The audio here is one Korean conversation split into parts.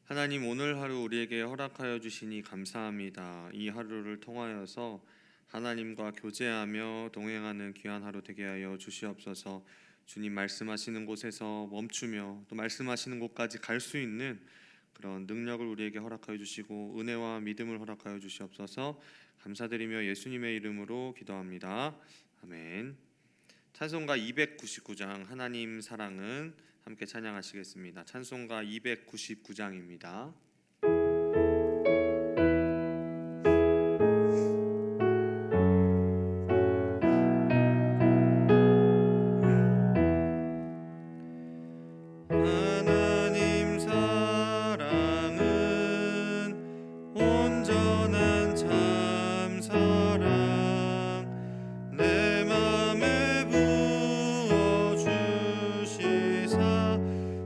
하나님, 오늘 하루 우리에게 허락하여 주시니 감사합니다. 이 하루를 통하여서 하나님과 교제하며 동행하는 귀한 하루 되게 하여 주시옵소서. 주님 말씀하시는 곳에서 멈추며 또 말씀하시는 곳까지 갈 수 있는 그런 능력을 우리에게 허락하여 주시고 은혜와 믿음을 허락하여 주시옵소서. 감사드리며 예수님의 이름으로 기도합니다. 아멘. 찬송가 299장 하나님 사랑은 함께 찬양하시겠습니다. 찬송가 299장입니다. 하나님 사랑은 온전한 참 사랑 내 맘에 부어 주시사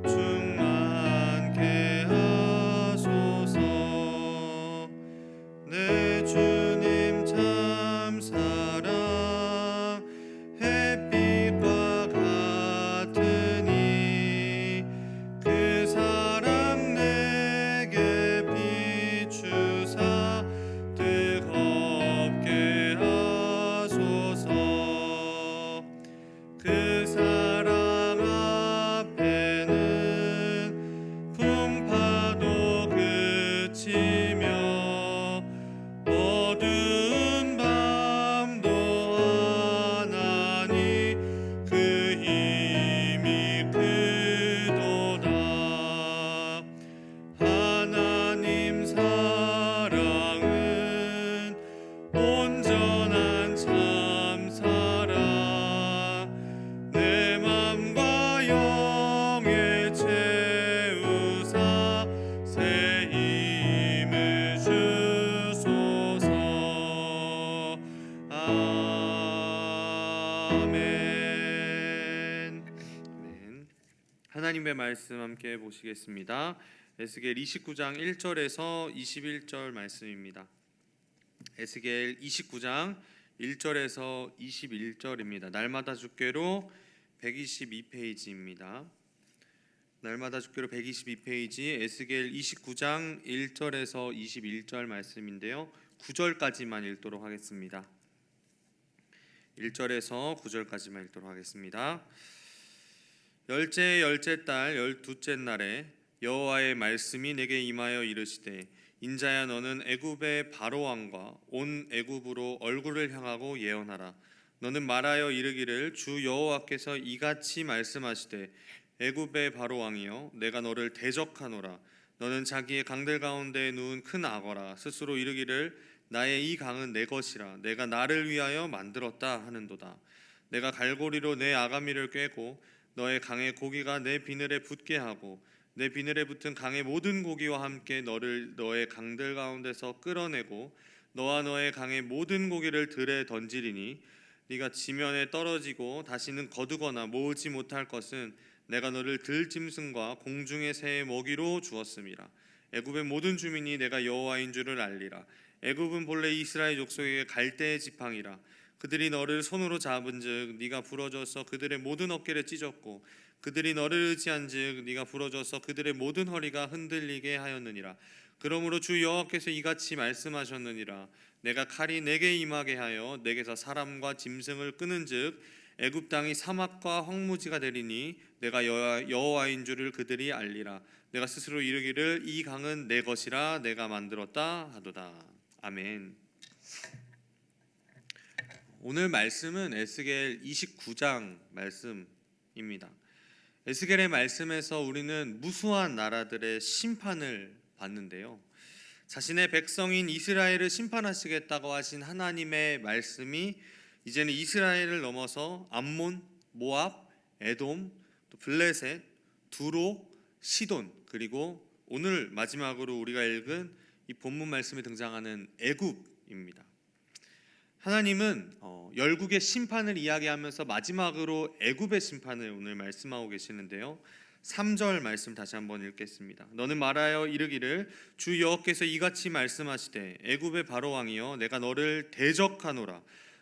충만케 하소서. 내 주님 참 사랑 햇빛과 같으니 그 사랑 내게 비추사 뜨겁게 하소서. 그 사랑 앞에는 풍파도 그치며 어두운 밤도 하나니 그 힘이 크도다. 하나님 사랑은 온전한 참 사랑 내 맘과 영에 채우사 새 힘을 주소서. 아멘. 아멘. 하나님의 말씀 함께 보시겠습니다. 에스겔 29장 1절에서 21절 말씀입니다. 에스겔 29장 1절에서 21절입니다. 날마다 주께로 122페이지입니다. 날마다 주께로 122페이지 에스겔 29장 1절에서 21절 말씀인데요. 9절까지만 읽도록 하겠습니다. 1절에서 9절까지만 읽도록 하겠습니다. 열째 달 12째 날에 여호와의 말씀이 내게 임하여 이르시되 인자야 너는 애굽의 바로 왕과 온 애굽으로 얼굴을 향하고 예언하라. 너는 말하여 이르기를 주 여호와께서 이같이 말씀하시되 애굽의 바로 왕이여 내가 너를 대적하노라. 너는 자기의 강들 가운데 누운 큰 악어라. 스스로 이르기를 나의 이 강은 내 것이라 내가 나를 위하여 만들었다 하는도다. 내가 갈고리로 내 아가미를 꿰고 너의 강의 고기가 내 비늘에 붙게 하고 내 비늘에 붙은 강의 모든 고기와 함께 너를 너의 강들 가운데서 끌어내고 너와 너의 강의 모든 고기를 들에 던지리니 네가 지면에 떨어지고 다시는 거두거나 모으지 못할 것은 내가 너를 들짐승과 공중의 새의 먹이로 주었음이라. 애굽의 모든 주민이 내가 여호와인 줄을 알리라. 애굽은 본래 이스라엘 족속에게 갈대의 지팡이라. 그들이 너를 손으로 잡은즉 네가 부러져서 그들의 모든 어깨를 찢었고 그들이 너를 의지한즉 네가 부러져서 그들의 모든 허리가 흔들리게 하였느니라. 그러므로 주 여호와께서 이같이 말씀하셨느니라. 내가 칼이 내게 임하게 하여 내게서 사람과 짐승을 끄는즉 애굽 땅이 사막과 황무지가 되리니 내가 여호와인 줄을 그들이 알리라. 내가 스스로 이르기를 이 강은 내 것이라 내가 만들었다 하도다. 아멘. 오늘 말씀은 에스겔 29장 말씀입니다. 에스겔의 말씀에서 우리는 무수한 나라들의 심판을 봤는데요. 자신의 백성인 이스라엘을 심판하시겠다고 하신 하나님의 말씀이 이제는 이스라엘을 넘어서 암몬, 모압, 에돔, 또 블레셋, 두로, 시돈, 그리고 오늘 마지막으로 우리가 읽은 이 본문 말씀에 등장하는 애굽입니다. 하나님은 열국의 심판을 이야기하면서 마지막으로 애굽의 심판을 오늘 말씀하고 계시는데요. 3절 말씀 다시 한번 읽겠습니다. 너는 말하여 이르기를 주 여호와께서 이같이 말씀하시되 애굽의 바로 왕이여 내가 너를 대적하노라.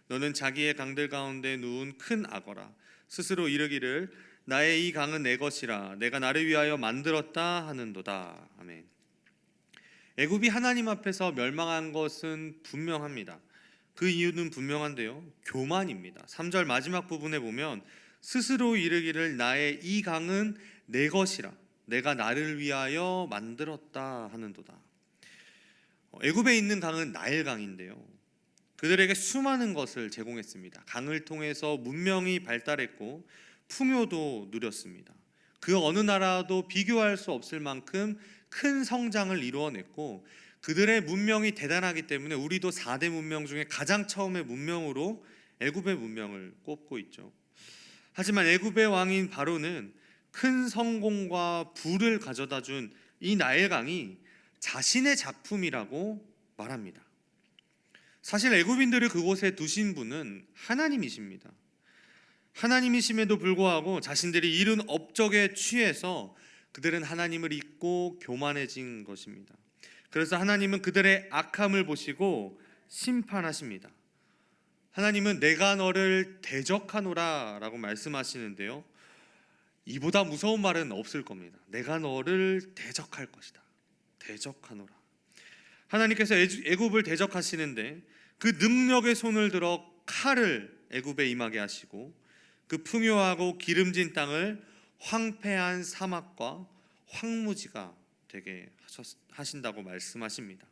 너는 자기의 강들 가운데 누운 큰 악어라. 스스로 이르기를 나의 이 강은 내 것이라 내가 나를 위하여 만들었다 하는도다. 아멘. 애굽이 하나님 앞에서 멸망한 것은 분명합니다. 그 이유는 분명한데요, 교만입니다. 3절 마지막 부분에 보면 스스로 이르기를 나의 이 강은 내 것이라 내가 나를 위하여 만들었다 하는도다. 애굽에 있는 강은 나일 강인데요, 그들에게 수많은 것을 제공했습니다. 강을 통해서 문명이 발달했고 풍요도 누렸습니다. 그 어느 나라도 비교할 수 없을 만큼 큰 성장을 이루어냈고 그들의 문명이 대단하기 때문에 우리도 4대 문명 중에 가장 처음의 문명으로 애굽의 문명을 꼽고 있죠. 하지만 애굽의 왕인 바로는 큰 성공과 부를 가져다 준 이 나일강이 자신의 작품이라고 말합니다. 사실 애굽인들을 그곳에 두신 분은 하나님이십니다. 하나님이심에도 불구하고 자신들이 이룬 업적에 취해서 그들은 하나님을 잊고 교만해진 것입니다. 그래서 하나님은 그들의 악함을 보시고 심판하십니다. 하나님은 내가 너를 대적하노라 라고 말씀하시는데요, 이보다 무서운 말은 없을 겁니다. 내가 너를 대적할 것이다. 대적하노라. 하나님께서 애굽을 대적하시는데 그 능력의 손을 들어 칼을 애굽에 임하게 하시고 그 풍요하고 기름진 땅을 황폐한 사막과 황무지가 되게 하신다고 말씀하십니다.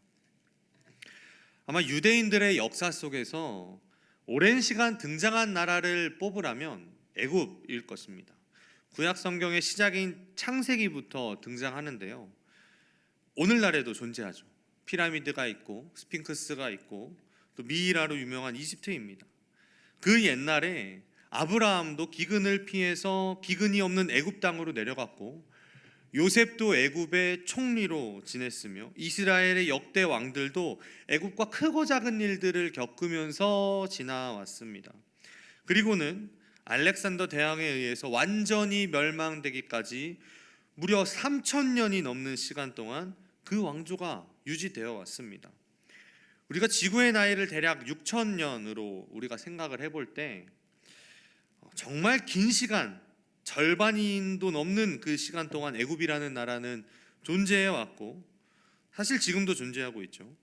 아마 유대인들의 역사 속에서 오랜 시간 등장한 나라를 뽑으라면 애굽일 것입니다. 구약 성경의 시작인 창세기부터 등장하는데요, 오늘날에도 존재하죠. 피라미드가 있고 스핑크스가 있고 또 미이라로 유명한 이집트입니다. 그 옛날에 아브라함도 기근을 피해서 기근이 없는 애굽 땅으로 내려갔고 요셉도 애굽의 총리로 지냈으며 이스라엘의 역대 왕들도 애굽과 크고 작은 일들을 겪으면서 지나왔습니다. 그리고는 알렉산더 대왕에 의해서 완전히 멸망되기까지 무려 3,000년이 넘는 시간 동안 그 왕조가 유지되어 왔습니다. 우리가 지구의 나이를 대략 6,000년으로 우리가 생각을 해볼 때 정말 긴 시간, 절반인도 넘는 그 시간 동안 애굽이라는 나라는 존재해 왔고 사실 지금도 존재하고 있죠.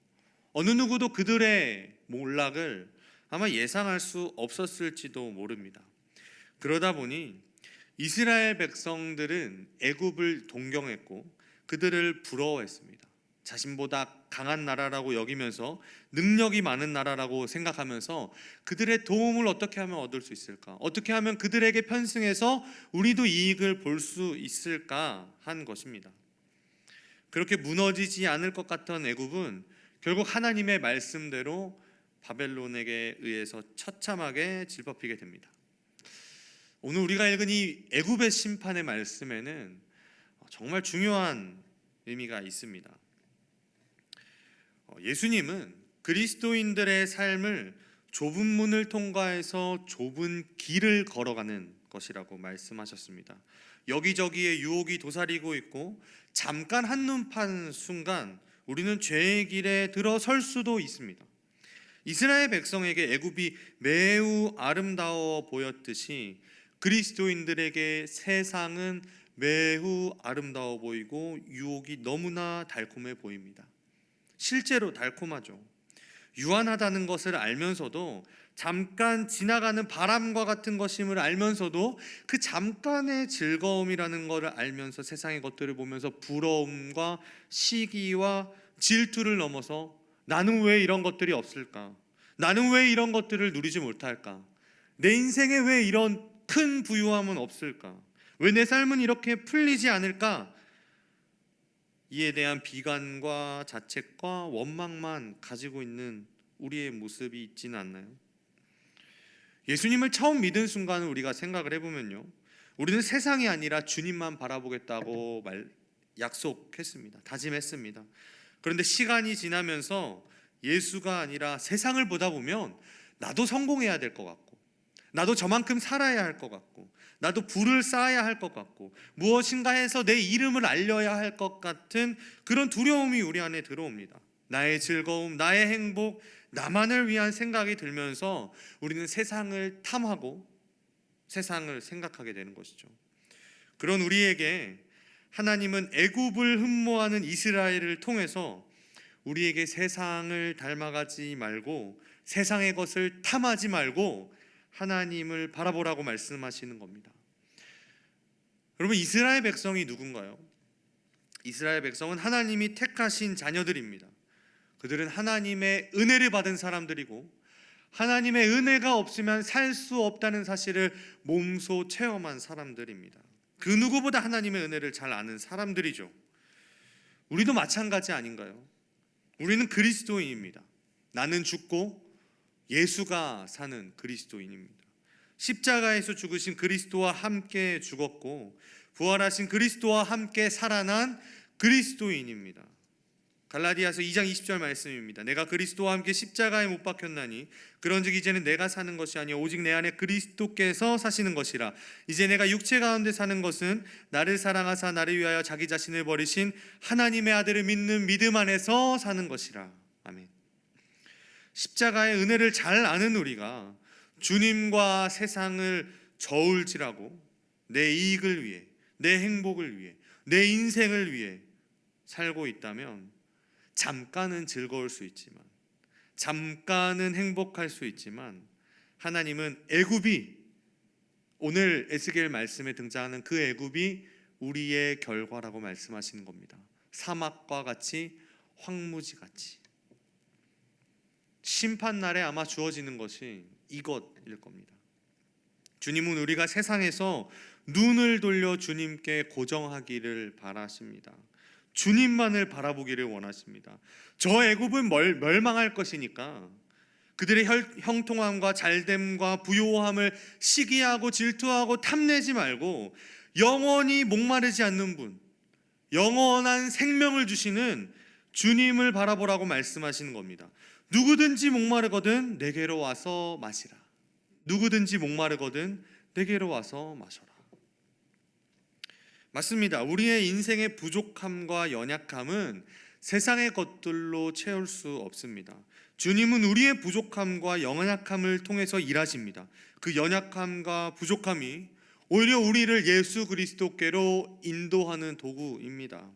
어느 누구도 그들의 몰락을 아마 예상할 수 없었을지도 모릅니다. 그러다 보니 이스라엘 백성들은 애굽을 동경했고 그들을 부러워했습니다. 자신보다 강한 나라라고 여기면서 능력이 많은 나라라고 생각하면서 그들의 도움을 어떻게 하면 얻을 수 있을까? 어떻게 하면 그들에게 편승해서 우리도 이익을 볼 수 있을까 한 것입니다. 그렇게 무너지지 않을 것 같던 애굽은 결국 하나님의 말씀대로 바벨론에게 의해서 처참하게 질법히게 됩니다. 오늘 우리가 읽은 이 애굽의 심판의 말씀에는 정말 중요한 의미가 있습니다. 예수님은 그리스도인들의 삶을 좁은 문을 통과해서 좁은 길을 걸어가는 것이라고 말씀하셨습니다. 여기저기에 유혹이 도사리고 있고 잠깐 한눈 판 순간 우리는 죄의 길에 들어설 수도 있습니다. 이스라엘 백성에게 애굽이 매우 아름다워 보였듯이 그리스도인들에게 세상은 매우 아름다워 보이고 유혹이 너무나 달콤해 보입니다. 실제로 달콤하죠. 유한하다는 것을 알면서도 잠깐 지나가는 바람과 같은 것임을 알면서도 그 잠깐의 즐거움이라는 것을 알면서 세상의 것들을 보면서 부러움과 시기와 질투를 넘어서 나는 왜 이런 것들이 없을까? 나는 왜 이런 것들을 누리지 못할까? 내 인생에 왜 이런 큰 부유함은 없을까? 왜 내 삶은 이렇게 풀리지 않을까? 이에 대한 비관과 자책과 원망만 가지고 있는 우리의 모습이 있지는 않나요? 예수님을 처음 믿은 순간을 우리가 생각을 해보면요, 우리는 세상이 아니라 주님만 바라보겠다고 약속했습니다. 다짐했습니다. 그런데 시간이 지나면서 예수가 아니라 세상을 보다 보면 나도 성공해야 될 것 같고 나도 저만큼 살아야 할 것 같고 나도 부를 쌓아야 할 것 같고 무엇인가 해서 내 이름을 알려야 할 것 같은 그런 두려움이 우리 안에 들어옵니다. 나의 즐거움, 나의 행복, 나만을 위한 생각이 들면서 우리는 세상을 탐하고 세상을 생각하게 되는 것이죠. 그런 우리에게 하나님은 애굽을 흠모하는 이스라엘을 통해서 우리에게 세상을 닮아가지 말고 세상의 것을 탐하지 말고 하나님을 바라보라고 말씀하시는 겁니다. 여러분, 이스라엘 백성이 누군가요? 이스라엘 백성은 하나님이 택하신 자녀들입니다. 그들은 하나님의 은혜를 받은 사람들이고 하나님의 은혜가 없으면 살 수 없다는 사실을 몸소 체험한 사람들입니다. 그 누구보다 하나님의 은혜를 잘 아는 사람들이죠. 우리도 마찬가지 아닌가요? 우리는 그리스도인입니다. 나는 죽고 예수가 사는 그리스도인입니다. 십자가에서 죽으신 그리스도와 함께 죽었고 부활하신 그리스도와 함께 살아난 그리스도인입니다. 갈라디아서 2장 20절 말씀입니다. 내가 그리스도와 함께 십자가에 못 박혔나니 그런즉 이제는 내가 사는 것이 아니요 오직 내 안에 그리스도께서 사시는 것이라. 이제 내가 육체 가운데 사는 것은 나를 사랑하사 나를 위하여 자기 자신을 버리신 하나님의 아들을 믿는 믿음 안에서 사는 것이라. 아멘. 십자가의 은혜를 잘 아는 우리가 주님과 세상을 저울질하고 내 이익을 위해, 내 행복을 위해, 내 인생을 위해 살고 있다면 잠깐은 즐거울 수 있지만, 잠깐은 행복할 수 있지만 하나님은 애굽이, 오늘 에스겔 말씀에 등장하는 그 애굽이 우리의 결과라고 말씀하시는 겁니다. 사막과 같이, 황무지 같이. 심판날에 아마 주어지는 것이 이것일 겁니다. 주님은 우리가 세상에서 눈을 돌려 주님께 고정하기를 바라십니다. 주님만을 바라보기를 원하십니다. 저 애굽은 멸망할 것이니까 그들의 형통함과 잘됨과 부요함을 시기하고 질투하고 탐내지 말고 영원히 목마르지 않는 분, 영원한 생명을 주시는 주님을 바라보라고 말씀하시는 겁니다. 누구든지 목마르거든 내게로 와서 마시라. 누구든지 목마르거든 내게로 와서 마셔라. 맞습니다. 우리의 인생의 부족함과 연약함은 세상의 것들로 채울 수 없습니다. 주님은 우리의 부족함과 연약함을 통해서 일하십니다. 그 연약함과 부족함이 오히려 우리를 예수 그리스도께로 인도하는 도구입니다.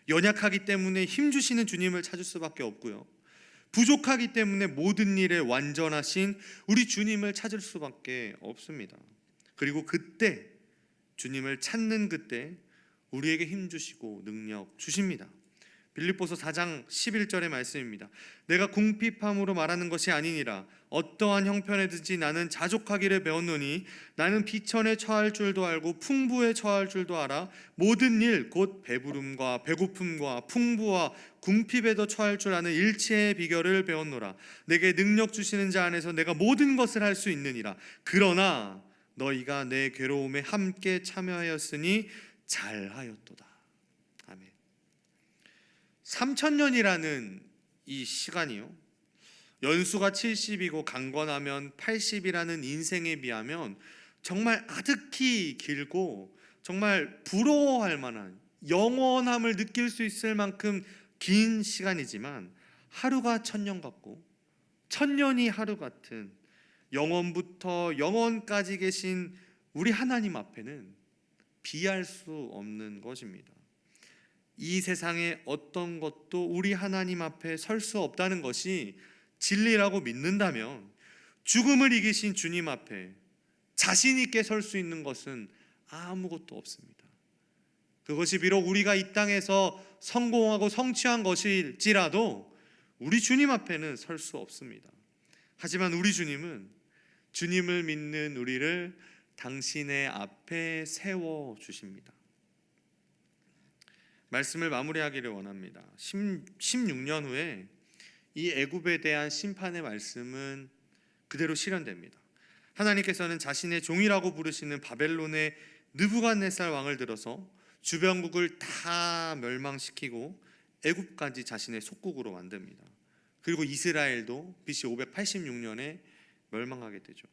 연약하기 때문에 힘주시는 주님을 찾을 수밖에 없고요, 부족하기 때문에 모든 일에 완전하신 우리 주님을 찾을 수밖에 없습니다. 그리고 그때, 주님을 찾는 그때 우리에게 힘주시고 능력 주십니다. 빌립보서 4장 11절의 말씀입니다. 내가 궁핍함으로 말하는 것이 아니니라. 어떠한 형편에든지 나는 자족하기를 배웠노니 나는 비천에 처할 줄도 알고 풍부에 처할 줄도 알아. 모든 일 곧 배부름과 배고픔과 풍부와 궁핍에도 처할 줄 아는 일체의 비결을 배웠노라. 내게 능력 주시는 자 안에서 내가 모든 것을 할 수 있느니라. 그러나 너희가 내 괴로움에 함께 참여하였으니 잘하였도다. 아멘. 3000년이라는 이 시간이요, 연수가 70이고 강건하면 80이라는 인생에 비하면 정말 아득히 길고 정말 부러워할 만한, 영원함을 느낄 수 있을 만큼 긴 시간이지만 하루가 1000년 같고 1000년이 하루 같은 영원부터 영원까지 계신 우리 하나님 앞에는 비할 수 없는 것입니다. 이 세상의 어떤 것도 우리 하나님 앞에 설 수 없다는 것이 진리라고 믿는다면 죽음을 이기신 주님 앞에 자신 있게 설 수 있는 것은 아무것도 없습니다. 그것이 비록 우리가 이 땅에서 성공하고 성취한 것일지라도 우리 주님 앞에는 설 수 없습니다. 하지만 우리 주님은 주님을 믿는 우리를 당신의 앞에 세워주십니다. 말씀을 마무리하기를 원합니다. 16년 후에 이 애굽에 대한 심판의 말씀은 그대로 실현됩니다. 하나님께서는 자신의 종이라고 부르시는 바벨론의 느부갓네살 왕을 들어서 주변국을 다 멸망시키고 애굽까지 자신의 속국으로 만듭니다. 그리고 이스라엘도 BC 586년에 멸망하게 되죠.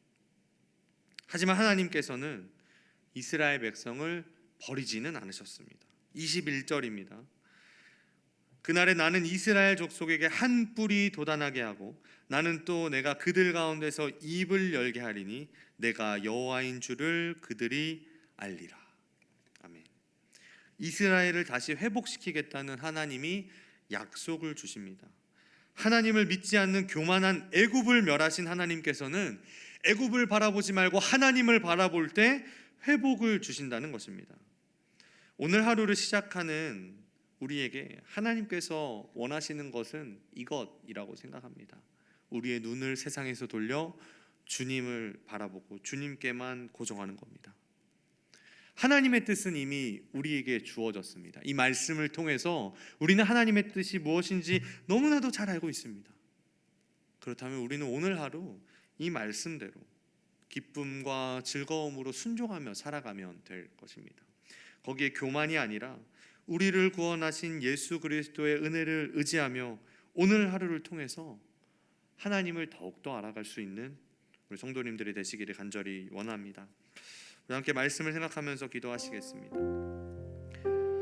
하지만 하나님께서는 이스라엘 백성을 버리지는 않으셨습니다. 21절입니다. 그날에 나는 이스라엘 족속에게 한 뿔이 돋아나게 하고 나는 또 내가 그들 가운데서 입을 열게 하리니 내가 여호와인 줄을 그들이 알리라. 아멘. 이스라엘을 다시 회복시키겠다는 하나님이 약속을 주십니다. 하나님을 믿지 않는 교만한 애굽을 멸하신 하나님께서는 애굽을 바라보지 말고 하나님을 바라볼 때 회복을 주신다는 것입니다. 오늘 하루를 시작하는 우리에게 하나님께서 원하시는 것은 이것이라고 생각합니다. 우리의 눈을 세상에서 돌려 주님을 바라보고 주님께만 고정하는 겁니다. 하나님의 뜻은 이미 우리에게 주어졌습니다. 이 말씀을 통해서 우리는 하나님의 뜻이 무엇인지 너무나도 잘 알고 있습니다. 그렇다면 우리는 오늘 하루 이 말씀대로 기쁨과 즐거움으로 순종하며 살아가면 될 것입니다. 거기에 교만이 아니라 우리를 구원하신 예수 그리스도의 은혜를 의지하며 오늘 하루를 통해서 하나님을 더욱더 알아갈 수 있는 우리 성도님들이 되시기를 간절히 원합니다. 우리 함께 말씀을 생각하면서 기도하시겠습니다.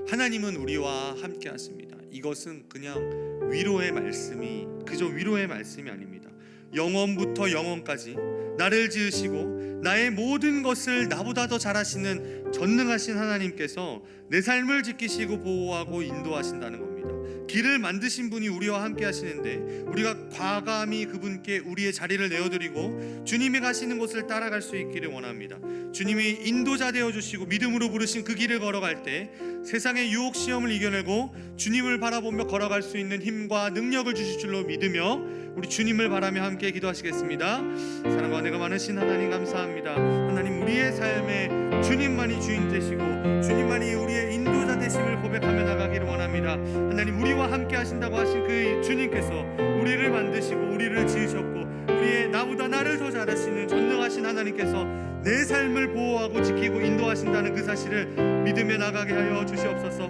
하나님은 우리와 함께 하십니다. 이것은 그냥 위로의 말씀이 그저 위로의 말씀이 아닙니다. 영원부터 영원까지 나를 지으시고 나의 모든 것을 나보다 더 잘하시는 전능하신 하나님께서 내 삶을 지키시고 보호하고 인도하신다는 겁니다. 길을 만드신 분이 우리와 함께 하시는데 우리가 과감히 그분께 우리의 자리를 내어드리고 주님이 가시는 곳을 따라갈 수 있기를 원합니다. 주님이 인도자 되어주시고 믿음으로 부르신 그 길을 걸어갈 때 세상의 유혹 시험을 이겨내고 주님을 바라보며 걸어갈 수 있는 힘과 능력을 주실 줄로 믿으며 우리 주님을 바라며 함께 기도하시겠습니다. 사랑과 은혜가 많으신 하나님 감사합니다. 하나님 우리의 삶에 주님만이 주인 되시고 주님만이 우리의 인도자 되심을 고백하며 나가기를 원합니다. 하나님 우리와 함께 하신다고 하신 그 주님께서 우리를 만드시고 우리를 지으셨고 우리의 나보다 나를 더 잘하시는 전능하신 하나님께서 내 삶을 보호하고 지키고 인도하신다는 그 사실을 믿으며 나가게 하여 주시옵소서.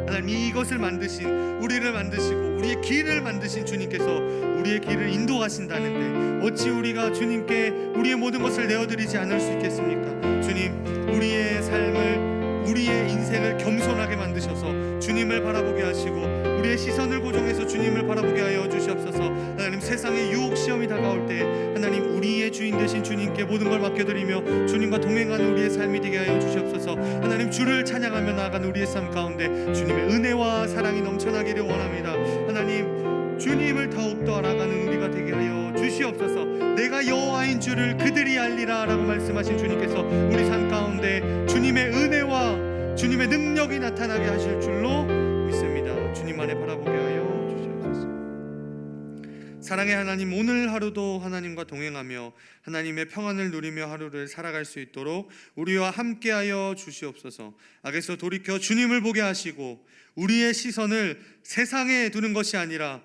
하나님 이것을 만드신 우리를 만드시고 우리의 길을 만드신 주님께서 우리의 길을 인도하신다는데 어찌 우리가 주님께 우리의 모든 것을 내어드리지 않을 수 있겠습니까? 주님 우리의 삶을 우리의 인생을 겸손하게 만드셔서 주님을 바라보게 하시고 우리의 시선을 고정해서 주님을 바라보게 하여 주시옵소서. 하나님 세상의 유혹 시험이 다가올 때 하나님 우리의 주인 되신 주님께 모든 걸 맡겨드리며 주님과 동행하는 우리의 삶이 되게 하여 주시옵소서. 하나님 주를 찬양하며 나아가는 우리의 삶 가운데 주님의 은혜와 사랑이 넘쳐나기를 원합니다. 하나님 주님을 더욱더 알아가는 우리가 되게 하여 주시옵소서. 내가 여호와인 줄을 그들이 알리라 라고 말씀하신 주님께서 우리 삶 가운데 주님의 은혜와 주님의 능력이 나타나게 하실 줄로 믿습니다. 주님만을 바라보게 하여 주시옵소서. 사랑의 하나님 오늘 하루도 하나님과 동행하며 하나님의 평안을 누리며 하루를 살아갈 수 있도록 우리와 함께하여 주시옵소서. 악에서 돌이켜 주님을 보게 하시고 우리의 시선을 세상에 두는 것이 아니라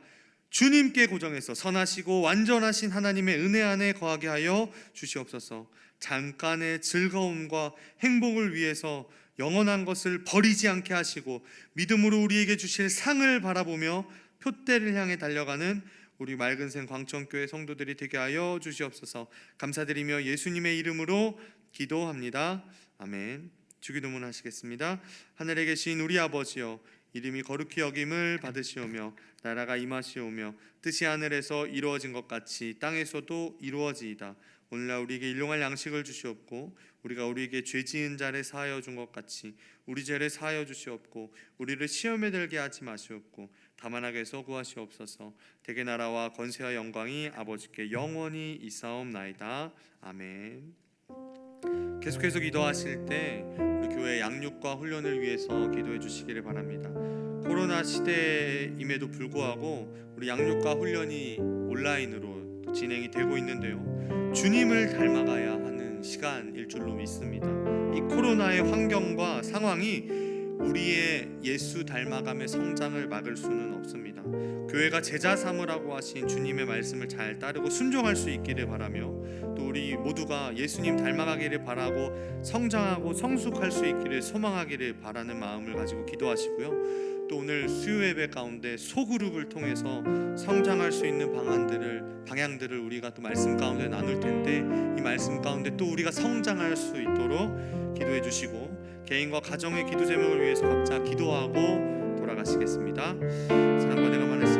주님께 고정해서 선하시고 완전하신 하나님의 은혜 안에 거하게 하여 주시옵소서. 잠깐의 즐거움과 행복을 위해서 영원한 것을 버리지 않게 하시고 믿음으로 우리에게 주실 상을 바라보며 표대를 향해 달려가는 우리 맑은샘 광천교회 성도들이 되게 하여 주시옵소서. 감사드리며 예수님의 이름으로 기도합니다. 아멘. 주기도문 하시겠습니다. 하늘에 계신 우리 아버지여 이름이 거룩히 여김을 받으시오며 나라가 임하시오며 뜻이 하늘에서 이루어진 것 같이 땅에서도 이루어지이다. 오늘날 우리에게 일용할 양식을 주시옵고 우리가 우리에게 죄 지은 자를 사하여 준 것 같이 우리 죄를 사하여 주시옵고 우리를 시험에 들게 하지 마시옵고 다만 악에서 구하시옵소서. 대개 나라와 권세와 영광이 아버지께 영원히 있사옵나이다. 아멘. 계속해서 기도하실 때 우리 교회 양육과 훈련을 위해서 기도해 주시기를 바랍니다. 코로나 시대임에도 불구하고 우리 양육과 훈련이 온라인으로 진행이 되고 있는데요, 주님을 닮아가야 하는 시간일 줄로 믿습니다. 이 코로나의 환경과 상황이 우리의 예수 닮아감의 성장을 막을 수는 없습니다. 교회가 제자 삼으라고 하신 주님의 말씀을 잘 따르고 순종할 수 있기를 바라며 또 우리 모두가 예수님 닮아가기를 바라고 성장하고 성숙할 수 있기를 소망하기를 바라는 마음을 가지고 기도하시고요. 또 오늘 수요 예배 가운데 소그룹을 통해서 성장할 수 있는 방향들을 우리가 또 말씀 가운데 나눌 텐데 이 말씀 가운데 또 우리가 성장할 수 있도록 기도해 주시고 개인과 가정의 기도 제목을 위해서 각자 기도하고 돌아가시겠습니다. 사랑과 내가 많은